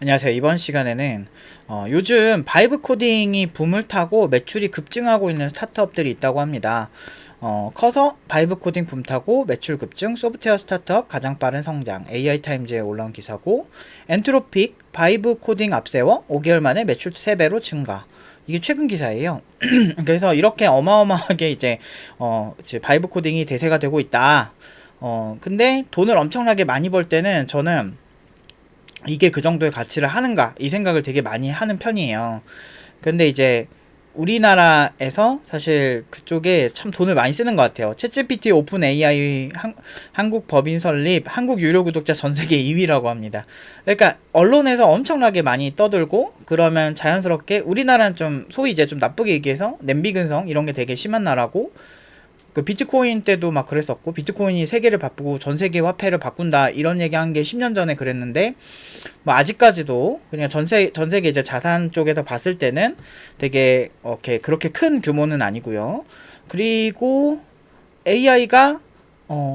안녕하세요. 이번 시간에는 요즘 바이브 코딩이 붐을 타고 매출이 급증하고 있는 스타트업들이 있다고 합니다. 커서 바이브 코딩 붐 타고 매출 급증, 소프트웨어 스타트업 가장 빠른 성장, AI 타임즈에 올라온 기사고, 엔트로픽 바이브 코딩 앞세워 5개월 만에 매출 3배로 증가. 이게 최근 기사예요. 그래서 이렇게 어마어마하게 이제 바이브 코딩이 대세가 되고 있다. 근데 돈을 엄청나게 많이 벌 때는 저는 이게 그 정도의 가치를 하는가 이 생각을 되게 많이 하는 편이에요. 근데 이제 우리나라에서 사실 그쪽에 참 돈을 많이 쓰는 것 같아요. 챗GPT 오픈 AI 한국 법인 설립, 한국 유료 구독자 전 세계 2위라고 합니다. 그러니까 언론에서 엄청나게 많이 떠들고 그러면 자연스럽게 우리나라는 좀 소위 이제 좀 나쁘게 얘기해서 냄비 근성 이런 게 되게 심한 나라고, 그 비트코인 때도 막 그랬었고, 비트코인이 세계를 바꾸고 전 세계 화폐를 바꾼다 이런 얘기한 게 10년 전에 그랬는데, 뭐 아직까지도 그냥 전 세계 이제 자산 쪽에서 봤을 때는 되게 그렇게 큰 규모는 아니고요. 그리고 AI가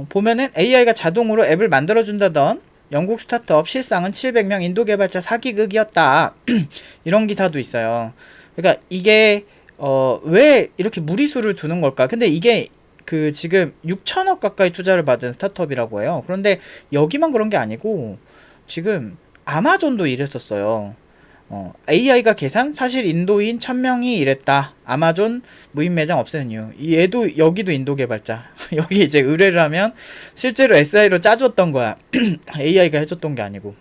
보면은 AI가 자동으로 앱을 만들어 준다던 영국 스타트업 실상은 700명 인도 개발자 사기극이었다. 이런 기사도 있어요. 그러니까 이게 왜 이렇게 무리수를 두는 걸까? 근데 이게 그 지금 6천억 가까이 투자를 받은 스타트업이라고 해요. 그런데 여기만 그런 게 아니고 지금 아마존도 이랬었어요. AI가 계산 사실 인도인 1000명이 이랬다. 아마존 무인 매장 없애는 이유. 얘도 여기도 인도 개발자. 여기 이제 의뢰를 하면 실제로 SI로 짜줬던 거야. AI가 해줬던 게 아니고.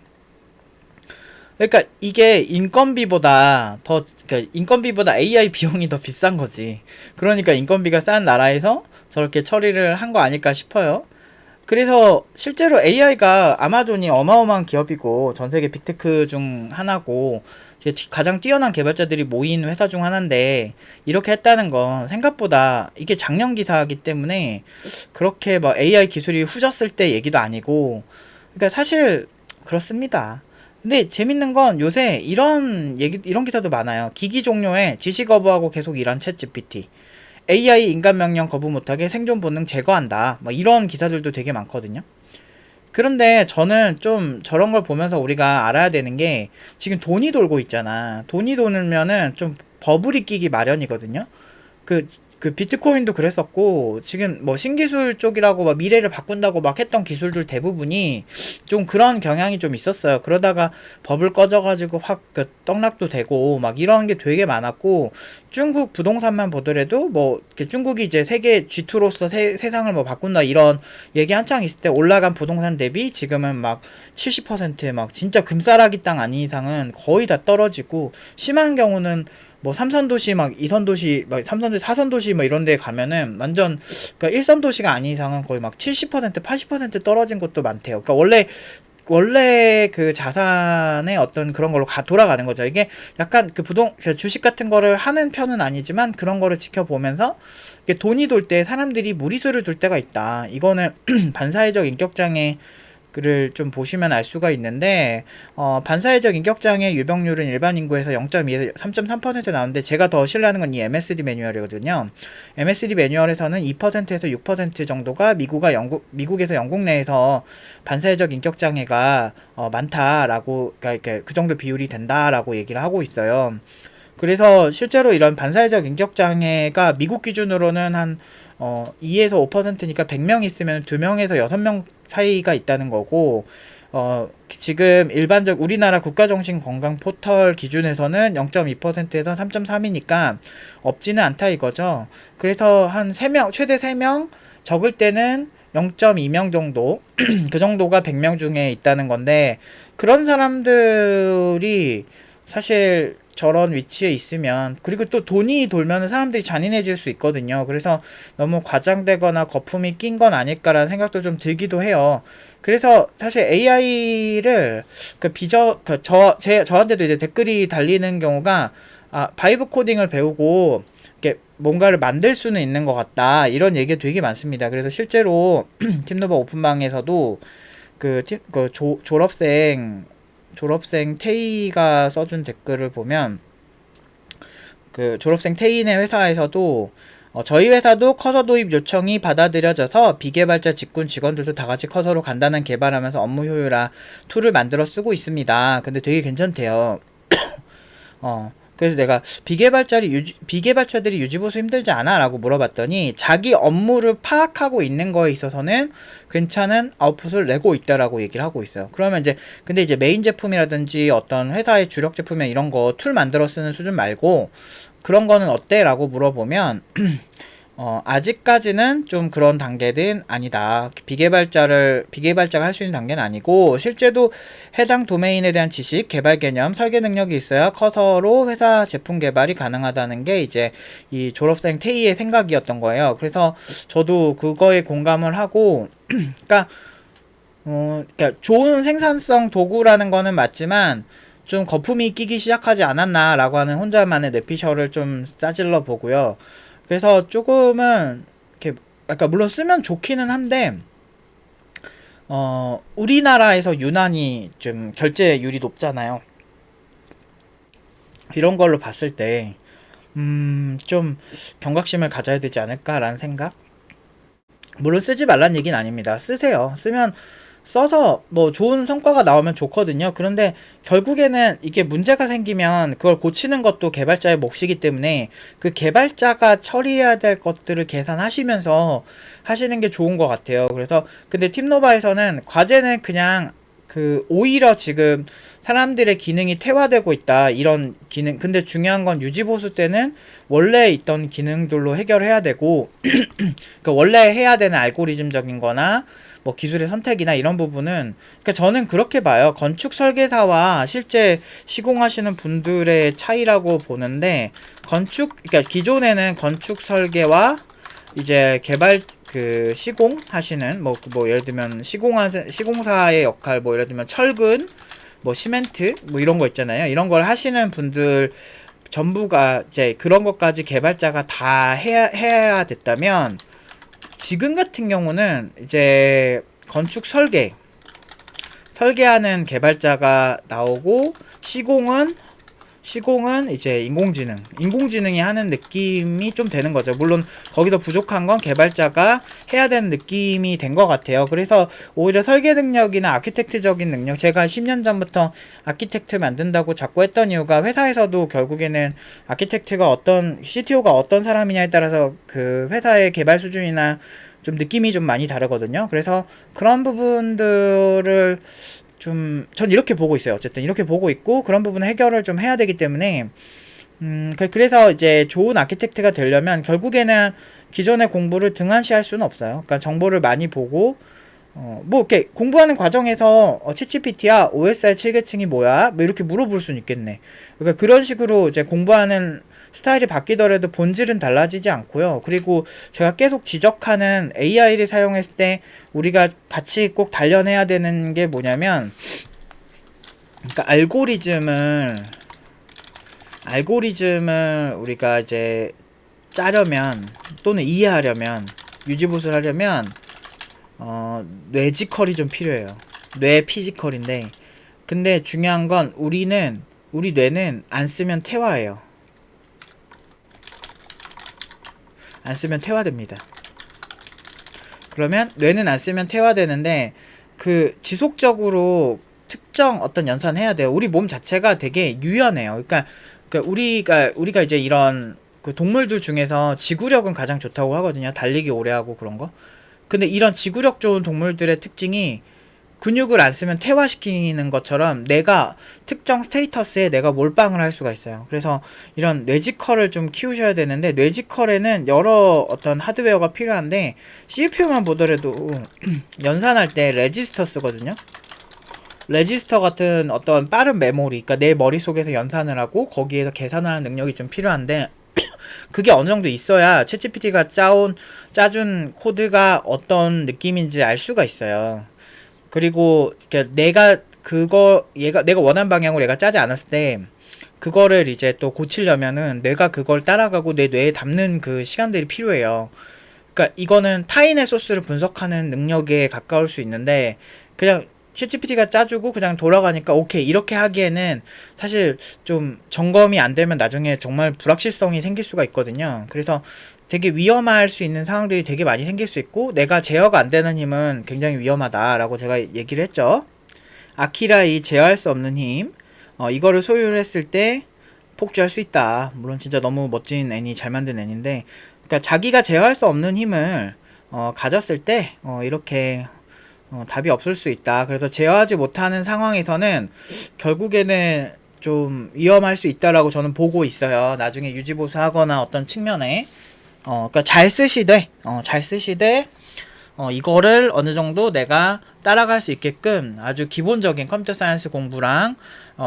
그러니까 이게 인건비보다 AI 비용이 더 비싼 거지. 그러니까 인건비가 싼 나라에서 저렇게 처리를 한 거 아닐까 싶어요. 그래서 실제로 AI가 아마존이 어마어마한 기업이고 전 세계 빅테크 중 하나고 가장 뛰어난 개발자들이 모인 회사 중 하나인데, 이렇게 했다는 건 생각보다 이게 작년 기사이기 때문에 그렇게 뭐 AI 기술이 후졌을 때 얘기도 아니고, 그러니까 사실 그렇습니다. 근데 재밌는 건 요새 이런 기사도 많아요. 기기 종료에 지시 거부하고 계속 일한 챗 GPT. AI 인간 명령 거부 못하게 생존 본능 제거한다. 뭐 이런 기사들도 되게 많거든요. 그런데 저는 좀 저런 걸 보면서 우리가 알아야 되는 게, 지금 돈이 돌고 있잖아. 돈이 돌면은 좀 버블이 끼기 마련이거든요. 그, 그 비트코인도 그랬었고, 지금 뭐 신기술 쪽이라고 막 미래를 바꾼다고 막 했던 기술들 대부분이 좀 그런 경향이 좀 있었어요. 그러다가 버블 꺼져가지고 확 그 떡락도 되고 막 이런 게 되게 많았고, 중국 부동산만 보더라도 뭐 중국이 이제 세계 G2로서 세상을 뭐 바꾼다 이런 얘기 한창 있을 때 올라간 부동산 대비 지금은 막 70%막 진짜 금싸라기 땅 아닌 이상은 거의 다 떨어지고, 심한 경우는 뭐 삼선도시 막 이선도시 막 삼선도시 사선도시 뭐 이런 데 가면은 완전, 그러니까 일선도시가 아닌 이상은 거의 막 70% 80% 떨어진 곳도 많대요. 그러니까 원래 그 자산의 어떤 그런 걸로 돌아가는 거죠. 이게 약간 그 주식 같은 거를 하는 편은 아니지만 그런 거를 지켜보면서 이게 돈이 돌 때 사람들이 무리수를 둘 때가 있다. 이거는 반사회적 인격장애 를 좀 보시면 알 수가 있는데, 반사회적 인격장애 유병률은 일반 인구에서 0.2에서 3.3% 나오는데, 제가 더 신뢰하는 건 이 MSD 매뉴얼이거든요. MSD 매뉴얼에서는 2%에서 6% 정도가 미국에서 영국 내에서 반사회적 인격장애가 많다라고, 그러니까 그 정도 비율이 된다라고 얘기를 하고 있어요. 그래서 실제로 이런 반사회적 인격장애가 미국 기준으로는 한 2에서 5%니까 100명 있으면 2명에서 6명 사이가 있다는 거고, 지금 우리나라 국가정신건강 포털 기준에서는 0.2%에서 3.3이니까 없지는 않다 이거죠. 그래서 한 3명, 최대 3명, 적을 때는 0.2명 정도, 그 정도가 100명 중에 있다는 건데, 그런 사람들이 사실 저런 위치에 있으면, 그리고 또 돈이 돌면 사람들이 잔인해질 수 있거든요. 그래서 너무 과장되거나 거품이 낀 건 아닐까라는 생각도 좀 들기도 해요. 그래서 사실 AI를 저한테도 이제 댓글이 달리는 경우가, 바이브 코딩을 배우고 이렇게 뭔가를 만들 수는 있는 것 같다 이런 얘기가 되게 많습니다. 그래서 실제로 팀노버 오픈방에서도 졸업생 태희가 써준 댓글을 보면, 그 졸업생 태희네 회사에서도 저희 회사도 커서 도입 요청이 받아들여져서 비개발자 직군 직원들도 다 같이 커서로 간단한 개발하면서 업무 효율화 툴을 만들어 쓰고 있습니다. 근데 되게 괜찮대요. 그래서 내가 비개발자들이 유지보수 힘들지 않아? 라고 물어봤더니 자기 업무를 파악하고 있는 거에 있어서는 괜찮은 아웃풋을 내고 있다라고 얘기를 하고 있어요. 그러면 이제, 근데 이제 메인 제품이라든지 어떤 회사의 주력 제품이나 이런 거 툴 만들어 쓰는 수준 말고 그런 거는 어때? 라고 물어보면 아직까지는 좀 그런 단계는 아니다. 비개발자가 할 수 있는 단계는 아니고, 실제도 해당 도메인에 대한 지식, 개발 개념, 설계 능력이 있어야 커서로 회사 제품 개발이 가능하다는 게 이제 이 졸업생 태희의 생각이었던 거예요. 그래서 저도 그거에 공감을 하고, 그러니까 좋은 생산성 도구라는 거는 맞지만, 좀 거품이 끼기 시작하지 않았나라고 하는 혼자만의 뇌피셜을 좀 싸질러 보고요. 그래서 조금은 이렇게 약간 물론 쓰면 좋기는 한데 우리나라에서 유난히 좀 결제율이 높잖아요. 이런 걸로 봤을 때 좀 경각심을 가져야 되지 않을까라는 생각. 물론 쓰지 말란 얘기는 아닙니다. 쓰세요. 써서 뭐 좋은 성과가 나오면 좋거든요. 그런데 결국에는 이게 문제가 생기면 그걸 고치는 것도 개발자의 몫이기 때문에 그 개발자가 처리해야 될 것들을 계산하시면서 하시는 게 좋은 것 같아요. 그래서 근데 팀노바에서는 과제는 그냥 오히려 지금 사람들의 기능이 퇴화되고 있다. 이런 기능. 근데 중요한 건 유지보수 때는 원래 있던 기능들로 해결해야 되고, 그러니까 원래 해야 되는 알고리즘적인 거나, 뭐 기술의 선택이나 이런 부분은, 그러니까 저는 그렇게 봐요. 건축 설계사와 실제 시공하시는 분들의 차이라고 보는데, 그러니까 기존에는 건축 설계와 이제 개발 시공하시는 뭐 예를 들면 시공사의 역할, 뭐 예를 들면 철근, 뭐 시멘트 뭐 이런 거 있잖아요. 이런 걸 하시는 분들 전부가 이제 그런 것까지 개발자가 다 해야 됐다면, 지금 같은 경우는 이제 건축 설계하는 개발자가 나오고, 시공은 이제 인공지능이 하는 느낌이 좀 되는 거죠. 물론 거기서 부족한 건 개발자가 해야 되는 느낌이 된 것 같아요. 그래서 오히려 설계 능력이나 아키텍트적인 능력, 제가 10년 전부터 아키텍트 만든다고 자꾸 했던 이유가, 회사에서도 결국에는 CTO가 어떤 사람이냐에 따라서 그 회사의 개발 수준이나 좀 느낌이 좀 많이 다르거든요. 그래서 그런 부분들을 전 이렇게 보고 있어요. 어쨌든 이렇게 보고 있고, 그런 부분을 해결을 좀 해야 되기 때문에, 그래서 이제 좋은 아키텍트가 되려면 결국에는 기존의 공부를 등한시할 수는 없어요. 그러니까 정보를 많이 보고, 뭐 이렇게 공부하는 과정에서 챗GPT야 OSR 7계층이 뭐야? 뭐 이렇게 물어볼 수는 있겠네. 그러니까 그런 식으로 이제 공부하는 스타일이 바뀌더라도 본질은 달라지지 않고요. 그리고 제가 계속 지적하는 AI를 사용했을 때 우리가 같이 꼭 단련해야 되는 게 뭐냐면, 그러니까 알고리즘을 우리가 이제 짜려면, 또는 이해하려면, 유지보수를 하려면 뇌지컬이 좀 필요해요. 뇌 피지컬인데, 근데 중요한 건 우리 뇌는 안 쓰면 퇴화해요. 안 쓰면 퇴화됩니다. 그러면 뇌는 안 쓰면 퇴화되는데, 지속적으로 특정 어떤 연산을 해야 돼요. 우리 몸 자체가 되게 유연해요. 그러니까 우리가 이제 이런 동물들 중에서 지구력은 가장 좋다고 하거든요. 달리기 오래 하고 그런 거. 근데 이런 지구력 좋은 동물들의 특징이, 근육을 안 쓰면 퇴화시키는 것처럼 내가 특정 스테이터스에 내가 몰빵을 할 수가 있어요. 그래서 이런 뇌지컬을 좀 키우셔야 되는데, 뇌지컬에는 여러 어떤 하드웨어가 필요한데, CPU만 보더라도 연산할 때 레지스터 쓰거든요. 레지스터 같은 어떤 빠른 메모리, 그러니까 내 머릿속에서 연산을 하고 거기에서 계산을 하는 능력이 좀 필요한데, 그게 어느 정도 있어야 챗GPT가 짜준 코드가 어떤 느낌인지 알 수가 있어요. 그리고 내가 원하는 방향으로 내가 짜지 않았을 때, 그거를 이제 또 고치려면은 내가 그걸 따라가고 내 뇌에 담는 그 시간들이 필요해요. 그러니까 이거는 타인의 소스를 분석하는 능력에 가까울 수 있는데, 그냥 챗GPT가 짜주고 그냥 돌아가니까 오케이 이렇게 하기에는 사실 좀 점검이 안 되면 나중에 정말 불확실성이 생길 수가 있거든요. 그래서 되게 위험할 수 있는 상황들이 되게 많이 생길 수 있고, 내가 제어가 안 되는 힘은 굉장히 위험하다라고 제가 얘기를 했죠. 아키라의 제어할 수 없는 힘, 이거를 소유를 했을 때 폭주할 수 있다. 물론 진짜 너무 멋진 애니, 잘 만든 애니인데, 그러니까 자기가 제어할 수 없는 힘을 가졌을 때 이렇게 답이 없을 수 있다. 그래서 제어하지 못하는 상황에서는 결국에는 좀 위험할 수 있다라고 저는 보고 있어요. 나중에 유지보수하거나 어떤 측면에 그러니까 잘 쓰시되 이거를 어느 정도 내가 따라갈 수 있게끔 아주 기본적인 컴퓨터 사이언스 공부랑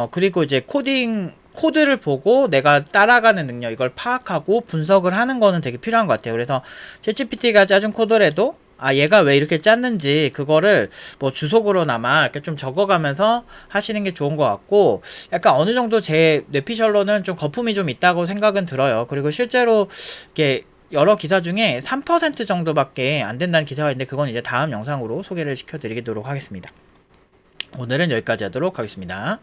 그리고 이제 코드를 보고 내가 따라가는 능력, 이걸 파악하고 분석을 하는 거는 되게 필요한 것 같아요. 그래서 챗GPT가 짜준 코드라도 얘가 왜 이렇게 짰는지 그거를 뭐 주석으로나마 이렇게 좀 적어가면서 하시는 게 좋은 것 같고, 약간 어느 정도 제 뇌피셜로는 좀 거품이 좀 있다고 생각은 들어요. 그리고 실제로 이게 여러 기사 중에 3% 정도밖에 안 된다는 기사가 있는데, 그건 이제 다음 영상으로 소개를 시켜드리도록 하겠습니다. 오늘은 여기까지 하도록 하겠습니다.